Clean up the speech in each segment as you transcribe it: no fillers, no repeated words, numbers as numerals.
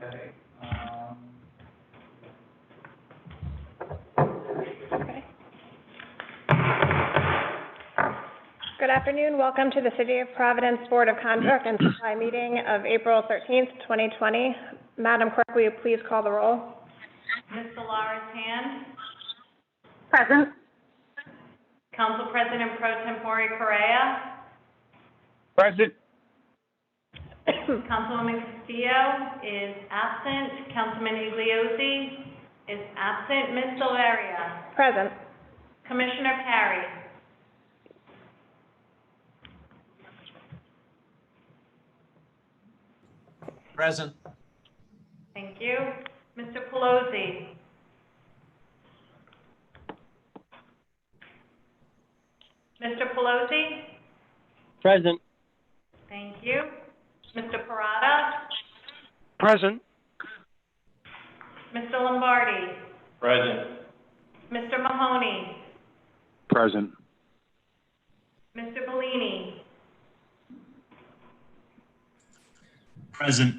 Okay. Okay. Good afternoon. Welcome to the City of Providence Board of Contract and Supply meeting of April 13th, 2020. Madam Clerk, will you please call the roll? Ms. Dolores Hand. Present. Council President Pro Tempore Correa. Present. Councilwoman Castillo is absent. Councilman Igliozzi is absent. Ms. Silveria. Present. Commissioner Parry. Present. Thank you. Mr. Pelosi. Mr. Pelosi. Present. Thank you. Mr. Parada. Present. Mr. Lombardi. Present. Mr. Mahoney. Present. Mr. Bellini. Present.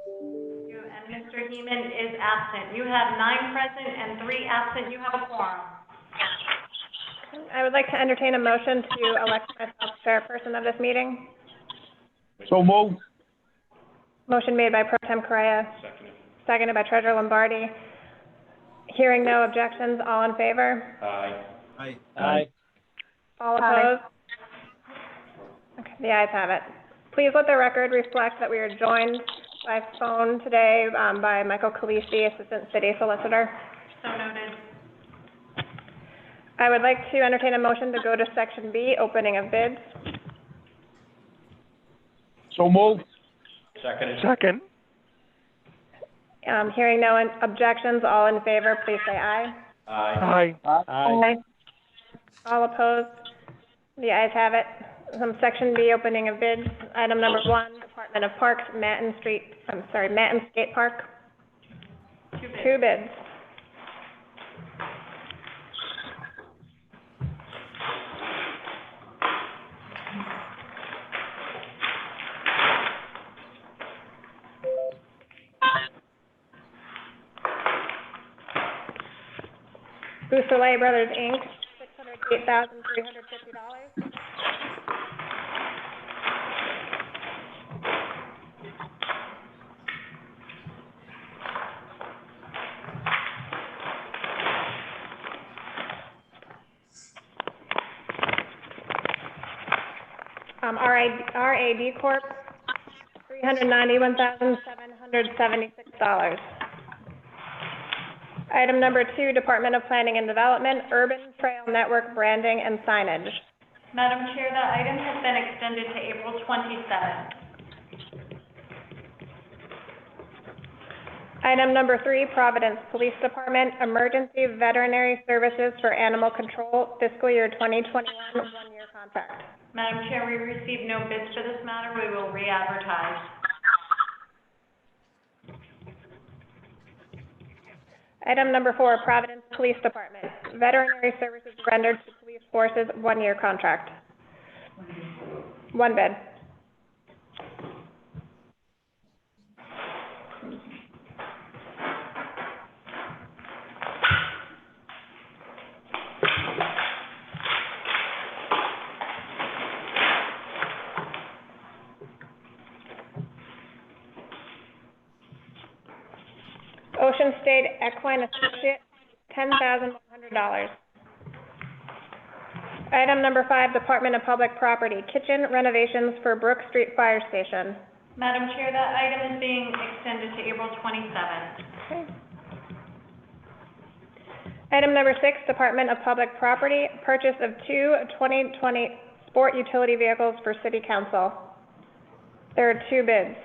And Mr. Heeman is absent. You have 9 present and 3 absent. You have a quorum. I would like to entertain a motion to elect myself chairperson of this meeting. So moved. Motion made by Pro Tem Correa. Seconded by Treasurer Lombardi. Hearing no objections, all in favor? Aye. Aye. Aye. All opposed? Okay, the ayes have it. Please let the record reflect that we are joined by phone today by Michael Calisi, Assistant City Solicitor. So noted. I would like to entertain a motion to go to Section B, opening of bids. So moved. Second. Hearing no objections, all in favor, please say aye. Aye. Aye. Aye. All opposed? The ayes have it. Section B, opening of bids. Item number 1, Department of Parks, Manton Skate Park. 2 bids. 2 bids. Boussole Brothers, Inc., $608,350. RAD Corp., $391,776. Item number 2, Department of Planning and Development, Urban Trail Network Branding and Signage. Madam Chair, that item has been extended to April 27th. Item number 3, Providence Police Department, Emergency Veterinary Services for Animal Control, fiscal year 2021, 1-year contract. Madam Chair, we received no bids for this matter. We will re-advertise. Item number 4, Providence Police Department, Veterinary Services rendered to police forces, 1-year contract. 1 bid. Ocean State Equine Associate, $10,100. Item number 5, Department of Public Property, kitchen renovations for Brook Street Fire Station. Madam Chair, that item is being extended to April 27th. Okay. Item number 6, Department of Public Property, purchase of 2 2020 sport utility vehicles for City Council. There are 2 bids.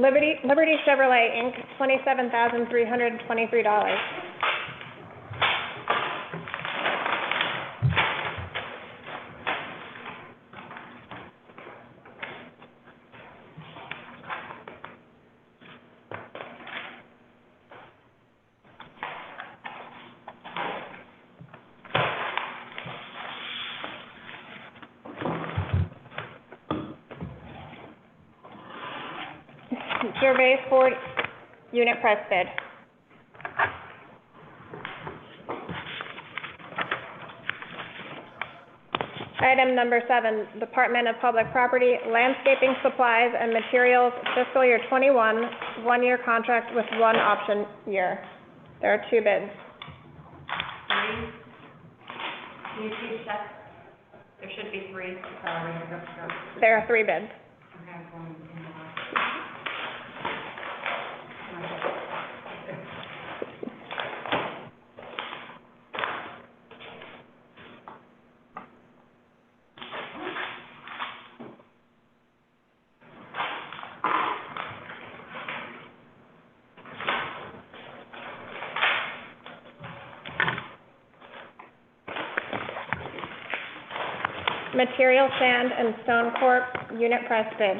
Liberty Chevrolet, Inc., $27,323. Gervais Ford, unit price bid. Item number 7, Department of Public Property, landscaping supplies and materials, fiscal year 21, 1-year contract with 1 option year. There are 2 bids. 3. Can you please check? There should be 3. There are 3 bids. Material Sand and Stone Corp. Unit price bid.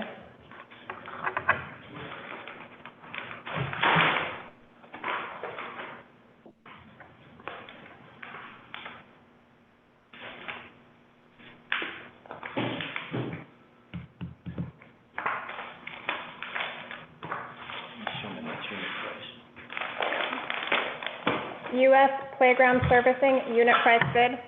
U.S. Playground Servicing. Unit price bid.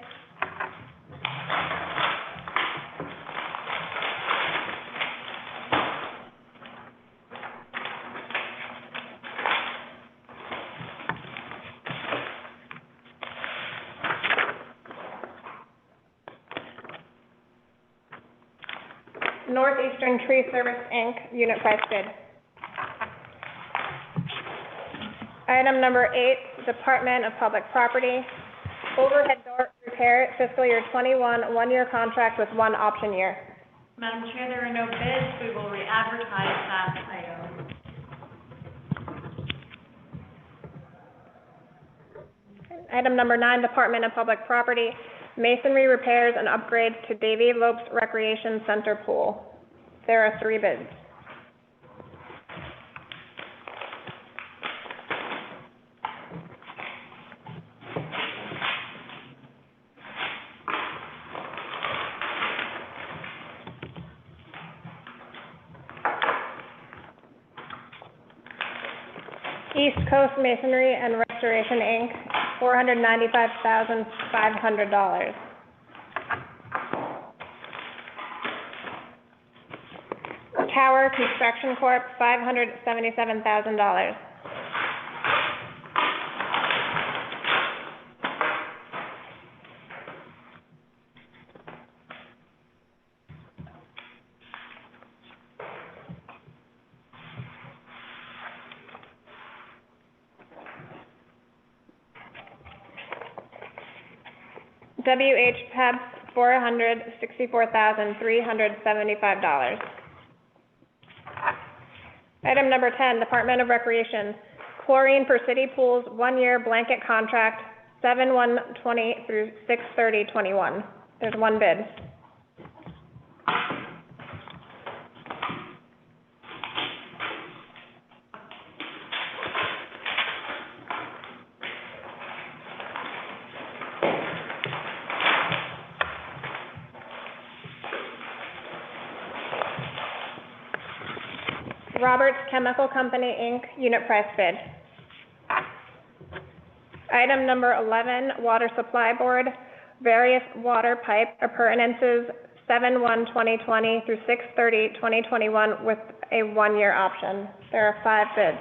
Northeastern Tree Service, Inc., unit price bid. Item number 8, Department of Public Property, overhead door repair, fiscal year 21, 1-year contract with 1 option year. Madam Chair, there are no bids. We will re-advertise that item. Item number 9, Department of Public Property, masonry repairs and upgrades to Davy Lopes Recreation Center pool. There are 3 bids. East Coast Masonry and Restoration, Inc., $495,500. Tower Construction Corp., $577,000. WH Pebs, $464,375. Item number 10, Department of Recreation, chlorine for city pools, 1-year blanket contract, 7/1/20 through 6/30/21. There's 1 bid. Roberts Chemical Company, Inc., unit price bid. Item number 11, Water Supply Board, various water pipe appurtenances, 7/1/2020 through 6/30/2021 with a 1-year option. There are 5 bids.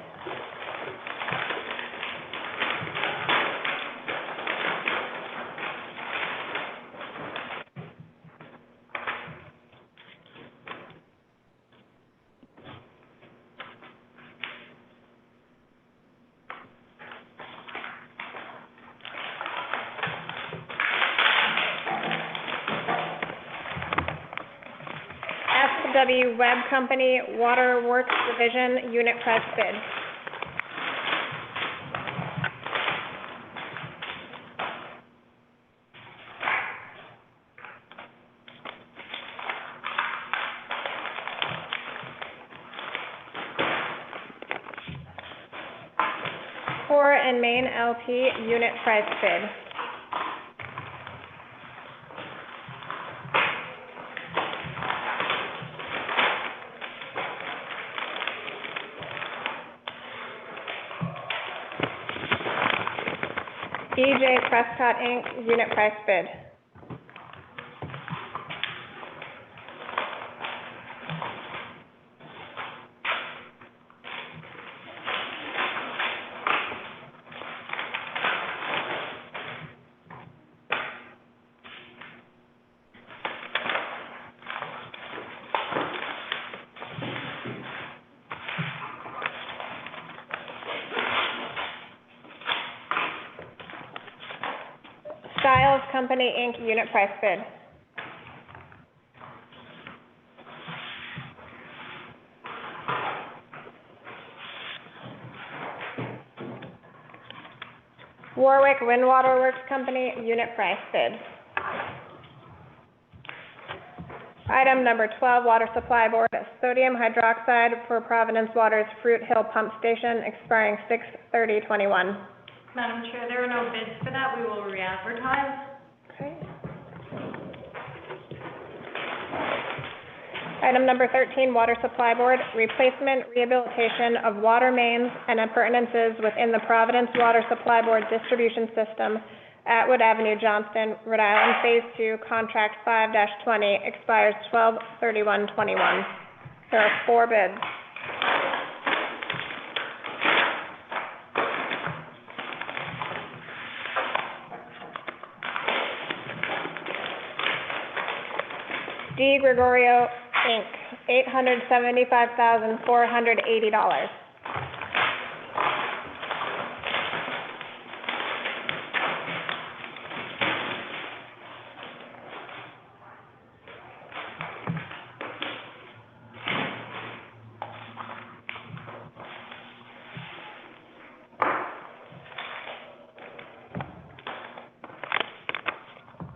LW Web Company Waterworks Division unit price bid. Core and Main LP unit price bid. EJ Prescott Inc. unit price bid. Styles Company Inc. unit price bid. Warwick Windwater Works Company unit price bid. Item number 12, Water Supply Board, sodium hydroxide for Providence Water's Fruit Hill Pump Station, expiring 6/30/21. Madam Chair, there are no bids for that. We will re-advertise. Okay. Item number 13, Water Supply Board, replacement, rehabilitation of water mains and appurtenances within the Providence Water Supply Board distribution system, Atwood Avenue, Johnston, Rhode Island, Phase 2, Contract 5-20, expires 12/31/21. There are 4 bids. D. Gregorio Inc., $875,480.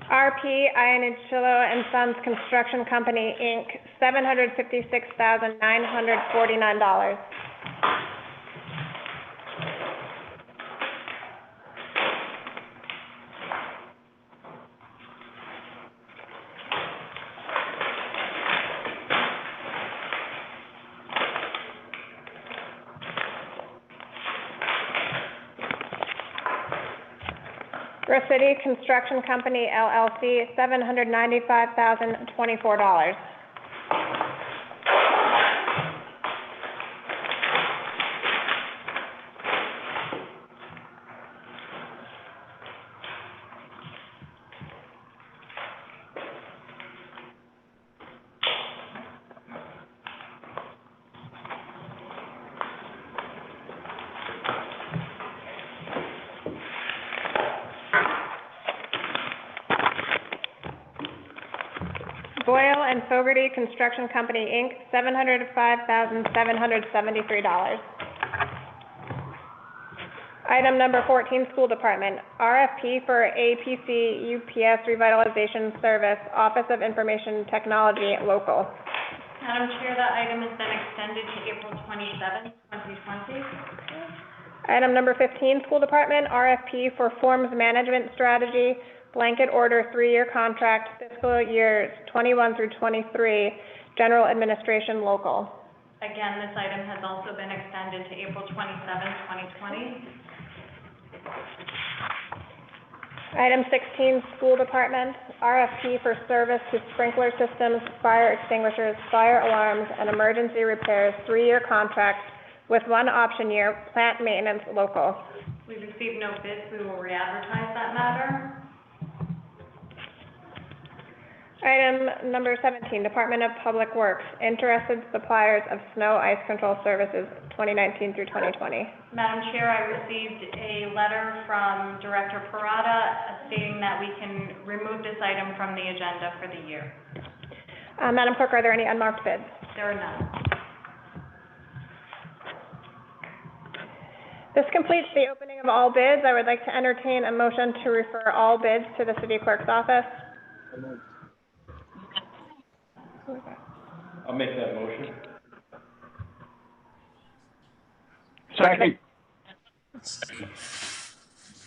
RP Iannuccio and Sons Construction Company, Inc., $756,949. City Construction Company, LLC, $795,024. Boyle and Fogarty Construction Company, Inc., $705,773. Item number 14, School Department, RFP for APC UPS Revitalization Service, Office of Information Technology, Local. Madam Chair, that item has been extended to April 27th, 2020. Item number 15, School Department, RFP for Forms Management Strategy, Blanket Order 3-year Contract, fiscal years 21 through 23, General Administration, Local. Again, this item has also been extended to April 27th, 2020. Item 16, School Department, RFP for service to sprinkler systems, fire extinguishers, fire alarms, and emergency repairs, 3-year contract with 1 option year, plant maintenance, Local. We received no bids. We will re-advertise that matter. Item number 17, Department of Public Works, interested suppliers of snow ice control services, 2019 through 2020. Madam Chair, I received a letter from Director Parada stating that we can remove this item from the agenda for the year. Madam Clerk, are there any unmarked bids? There are none. This completes the opening of all bids. I would like to entertain a motion to refer all bids to the city clerk's office. I'll make that motion. Second.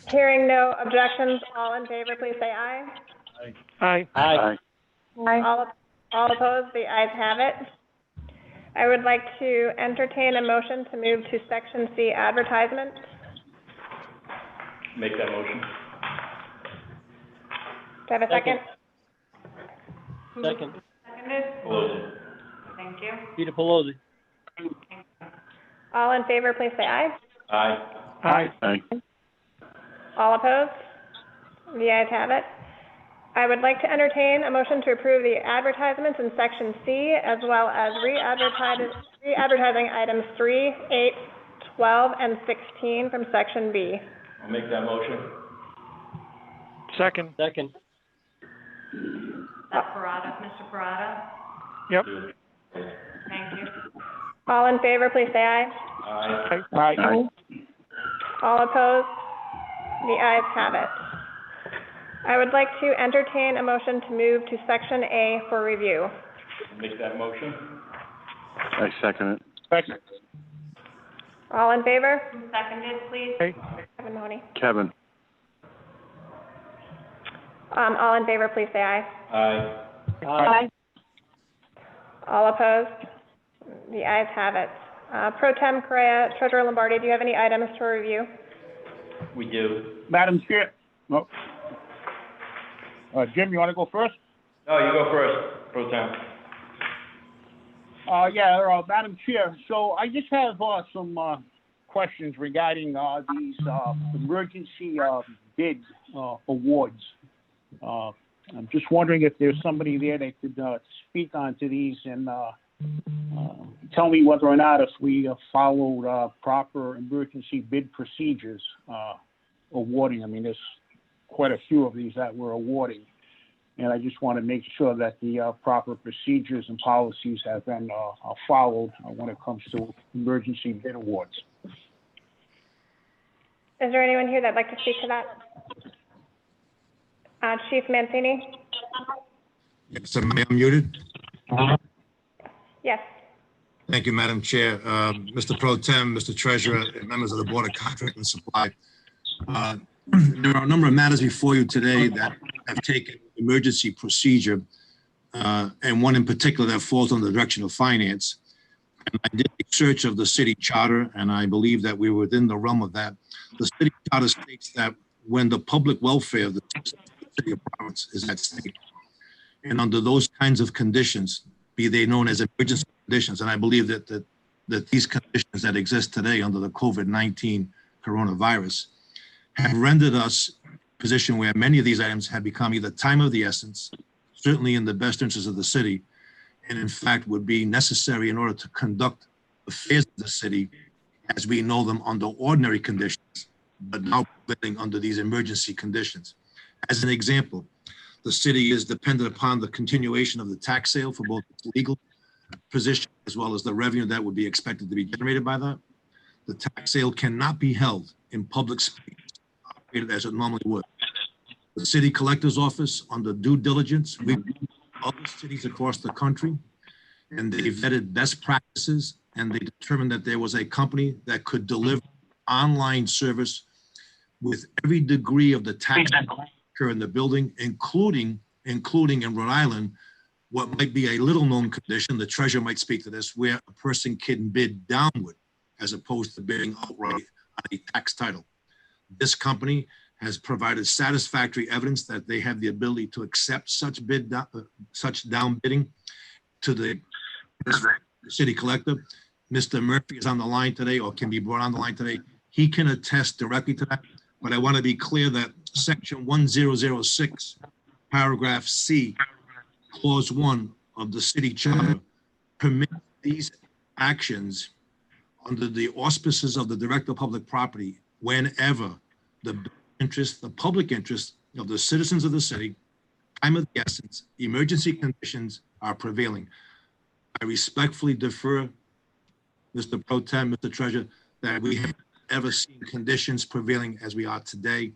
Hearing no objections, all in favor, please say aye. Aye. Aye. All opposed, the ayes have it. I would like to entertain a motion to move to Section C, advertisement. Make that motion. Do I have a second? Second. Seconded? Pelosi. Thank you. Peter Pelosi. All in favor, please say aye. Aye. Aye. Aye. All opposed? The ayes have it. I would like to entertain a motion to approve the advertisements in Section C, as well as re-advertising items 3, 8, 12, and 16 from Section B. I'll make that motion. Second. Second. That's Parada, Mr. Parada. Yep. Thank you. All in favor, please say aye. Aye. Aye. Aye. All opposed? The ayes have it. I would like to entertain a motion to move to Section A for review. Make that motion. I second it. Second. All in favor? Who seconded, please? Aye. Kevin Mahoney. Kevin. All in favor, please say aye. Aye. Aye. All opposed? The ayes have it. Pro Tem Correa, Treasurer Lombardi, do you have any items to review? We do. Madam Chair. No. Jim, you want to go first? No, you go first, Pro Tem. Madam Chair, so I just have some questions regarding these emergency bid awards. I'm just wondering if there's somebody there that could speak onto these and tell me whether or not if we followed proper emergency bid procedures awarding. I mean, there's quite a few of these that we're awarding. And I just want to make sure that the proper procedures and policies have been followed when it comes to emergency bid awards. Is there anyone here that'd like to speak to that? Chief Mancini? Yes, am I unmuted? Yes. Thank you, Madam Chair. Mr. Pro Tem, Mr. Treasurer, and members of the Board of Contract and Supply. There are a number of matters before you today that have taken emergency procedure, and one in particular that falls under the direction of finance. And I did a search of the city charter, and I believe that we were within the realm of that. The city charter states that when the public welfare of the city of Providence is at stake, and under those kinds of conditions, be they known as emergency conditions, and I believe that these conditions that exist today under the COVID-19 coronavirus have rendered us in a position where many of these items have become either time of the essence, certainly in the best interest of the city, and in fact would be necessary in order to conduct affairs of the city as we know them under ordinary conditions, but now living under these emergency conditions. As an example, the city is dependent upon the continuation of the tax sale for both its legal position as well as the revenue that would be expected to be generated by that. The tax sale cannot be held in public space operated as it normally would. The city collector's office, under due diligence, we other cities across the country, and they vetted best practices, and they determined that there was a company that could deliver online service with every degree of the tax in the building, including in Rhode Island, what might be a little known condition, the treasurer might speak to this, where a person can bid downward as opposed to bidding outright on a tax title. This company has provided satisfactory evidence that they have the ability to accept such down bidding to the city collector. Mr. Murphy is on the line today, or can be brought on the line today. He can attest directly to that. But I want to be clear that Section 1006, paragraph C, clause 1 of the city charter permits these actions under the auspices of the Director of Public Property whenever the interest, the public interest of the citizens of the city time of the essence, emergency conditions are prevailing. I respectfully defer, Mr. Pro Tem, Mr. Treasurer, that we have ever seen conditions prevailing as we are today.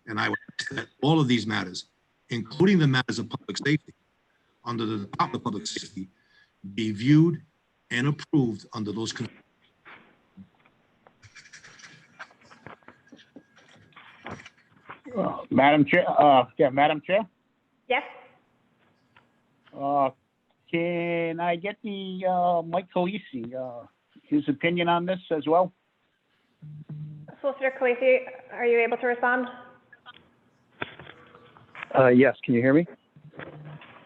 And I would ask that all of these matters, including the matters of public safety, under the Department of Public Safety, be viewed and approved under those conditions. Madam Chair, Madam Chair, Yes? can I get the, Mike Calisi, his opinion on this as well? Solicitor Khaleesi, are you able to respond? Yes, can you hear me?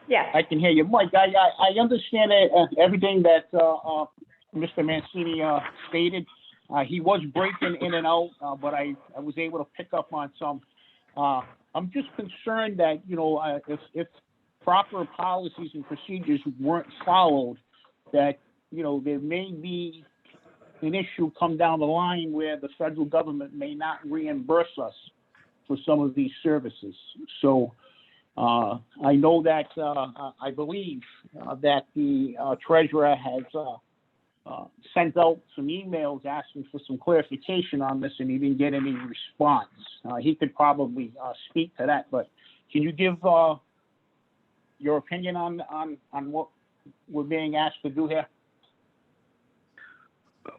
Yes. I can hear you. Mike, I understand everything that, Mr. Mancini, stated. He was breaking in and out, but I was able to pick up on some. I'm just concerned that, if proper policies and procedures weren't followed, that, there may be an issue come down the line where the federal government may not reimburse us for some of these services. So I know that, I believe that the treasurer has sent out some emails asking for some clarification on this, and he didn't get any response. He could probably speak to that, but can you give your opinion on what we're being asked to do here?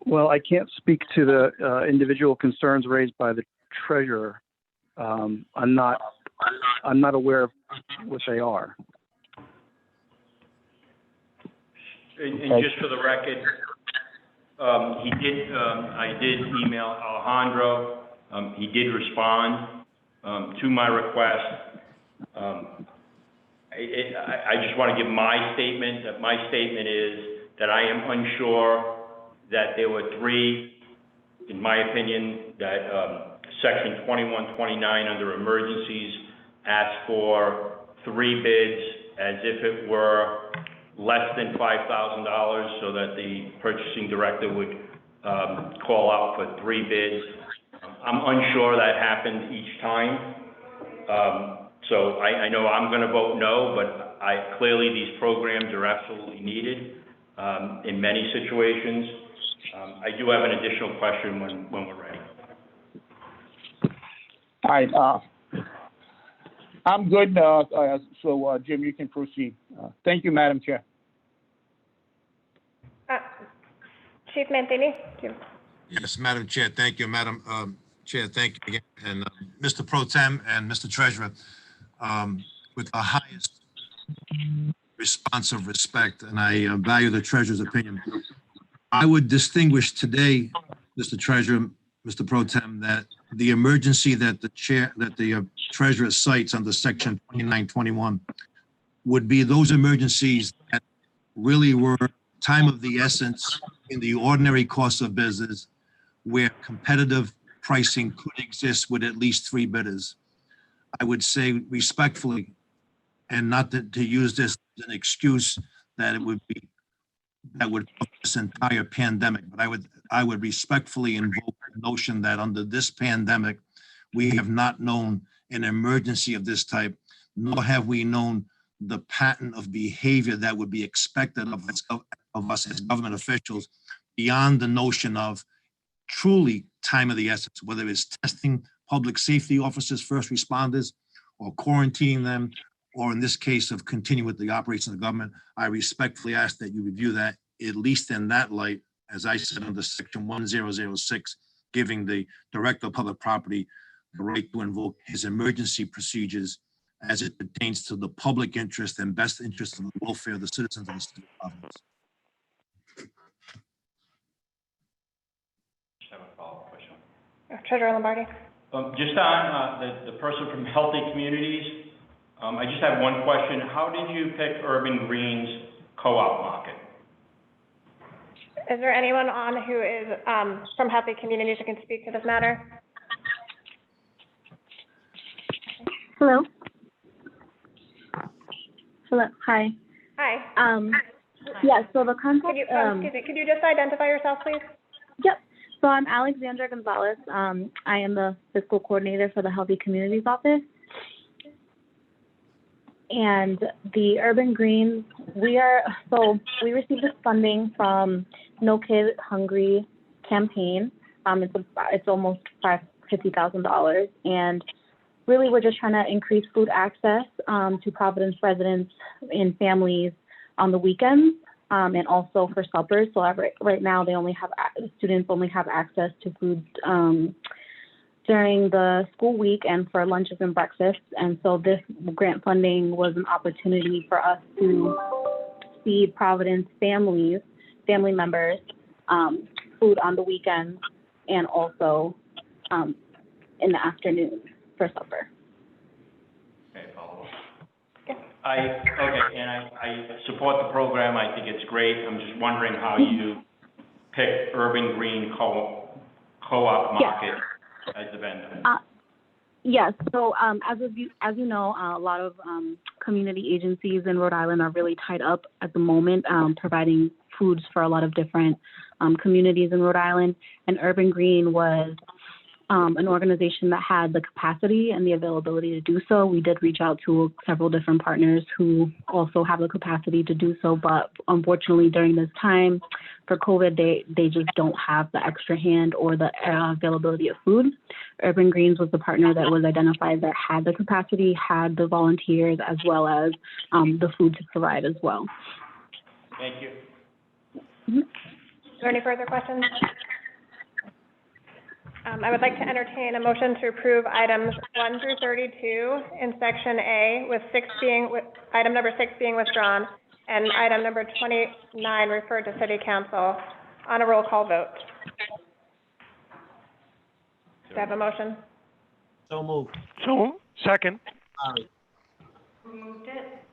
Well, I can't speak to the individual concerns raised by the treasurer. I'm not aware of what they are. And just for the record, I did email Alejandro. He did respond to my request. I just want to give my statement. My statement is that I am unsure that there were three, in my opinion, that Section 2129 under emergencies asked for 3 bids as if it were less than $5,000, so that the purchasing director would call out for 3 bids. I'm unsure that happened each time. So I know I'm going to vote no, but clearly these programs are absolutely needed in many situations. I do have an additional question when we're ready. All right. I'm good. So Jim, you can proceed. Thank you, Madam Chair. Chief Mancini? Yes, Madam Chair, thank you. Madam Chair, thank you again. And Mr. Pro Tem and Mr. Treasurer, with the highest response of respect, and I value the Treasurer's opinion, I would distinguish today, Mr. Treasurer, Mr. Pro Tem, that the emergency that the Treasurer cites under Section 2921 would be those emergencies that really were time of the essence in the ordinary course of business, where competitive pricing could exist with at least 3 bidders. I would say respectfully, and not to use this as an excuse that it would be, that would cover this entire pandemic, but I would respectfully invoke the notion that under this pandemic, we have not known an emergency of this type, nor have we known the pattern of behavior that would be expected of us as government officials, beyond the notion of truly time of the essence, whether it's testing public safety officers, first responders, or quarantining them, or in this case of continuing with the operations of the government. I respectfully ask that you review that, at least in that light, as I said under Section 1006, giving the Director of Public Property the right to invoke his emergency procedures as it pertains to the public interest and best interest of the welfare of the citizens of the state of Providence. Just have a follow-up question. Treasurer Lombardi? Just on the person from Healthy Communities, I just have one question. How did you pick Urban Green's co-op market? Is there anyone on who is from Healthy Communities who can speak to this matter? Hello. Hello. Hi. Hi. Yeah. So the contact. Excuse me. Could you just identify yourself, please? Yep. So I'm Alexandra Gonzalez. I am the fiscal coordinator for the Healthy Communities office. And the Urban Greens, we received this funding from No Kid Hungry campaign. It's almost $50,000, and really we're just trying to increase food access to Providence residents and families on the weekends, and also for suppers. So right now students only have access to food during the school week and for lunches and breakfasts. And so this grant funding was an opportunity for us to feed Providence family members food on the weekends and also in the afternoon for supper. Okay, follow up. I support the program. I think it's great. I'm just wondering how you pick Urban Green Co-op Market as the vendor. Yes. So as you know, a lot of community agencies in Rhode Island are really tied up at the moment, providing foods for a lot of different communities in Rhode Island. And Urban Green was an organization that had the capacity and the availability to do so. We did reach out to several different partners who also have the capacity to do so, but unfortunately during this time for COVID, they just don't have the extra hand or the availability of food. Urban Greens was the partner that was identified that had the capacity, had the volunteers, as well as the food to provide as well. Thank you. Mm-hmm. Is there any further questions? I would like to entertain a motion to approve items 1 through 32 in section A, with item number 6 being withdrawn, and item number 29 referred to City Council on a roll call vote. Do I have a motion? So moved. Second. Who moved it?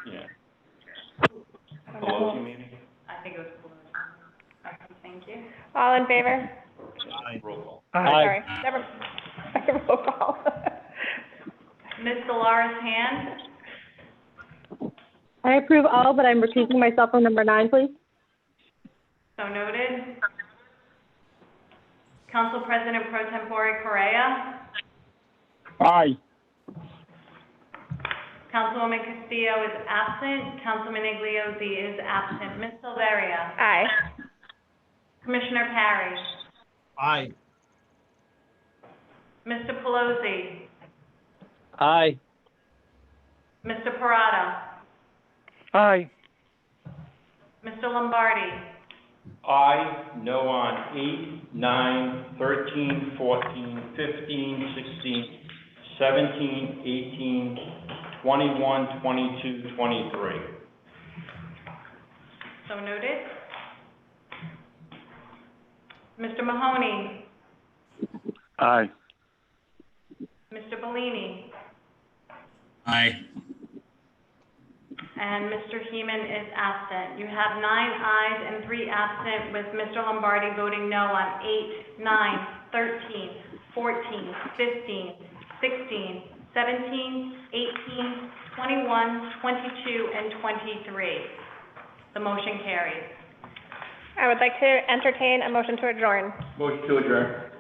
Yeah. Pelosi, maybe? I think it was Pelosi. Okay, thank you. All in favor? Roll call. Sorry, never, roll call. Ms. Delara's hand? I approve all, but I'm recusing myself from number 9, please. So noted. Council President Pro Tempore Correa? Aye. Councilwoman Castillo is absent. Councilman Igliozzi is absent. Ms. Silveria? Aye. Commissioner Parrish? Aye. Mr. Pelosi? Aye. Mr. Parada? Aye. Mr. Lombardi? Aye, no on 8, 9, 13, 14, 15, 16, 17, 18, 21, 22, 23. So noted. Mr. Mahoney? Aye. Mr. Bellini? Aye. And Mr. Heeman is absent. You have 9 ayes and 3 absent, with Mr. Lombardi voting no on 8, 9, 13, 14, 15, 16, 17, 18, 21, 22, and 23. The motion carries. I would like to entertain a motion to adjourn. Motion to adjourn.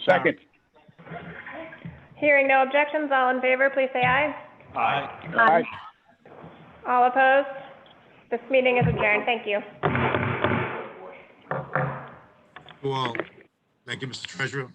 Second. Hearing no objections, all in favor, please say aye. Aye. Aye. All opposed? This meeting is adjourned. Thank you. Well, thank you, Mr. Treasurer.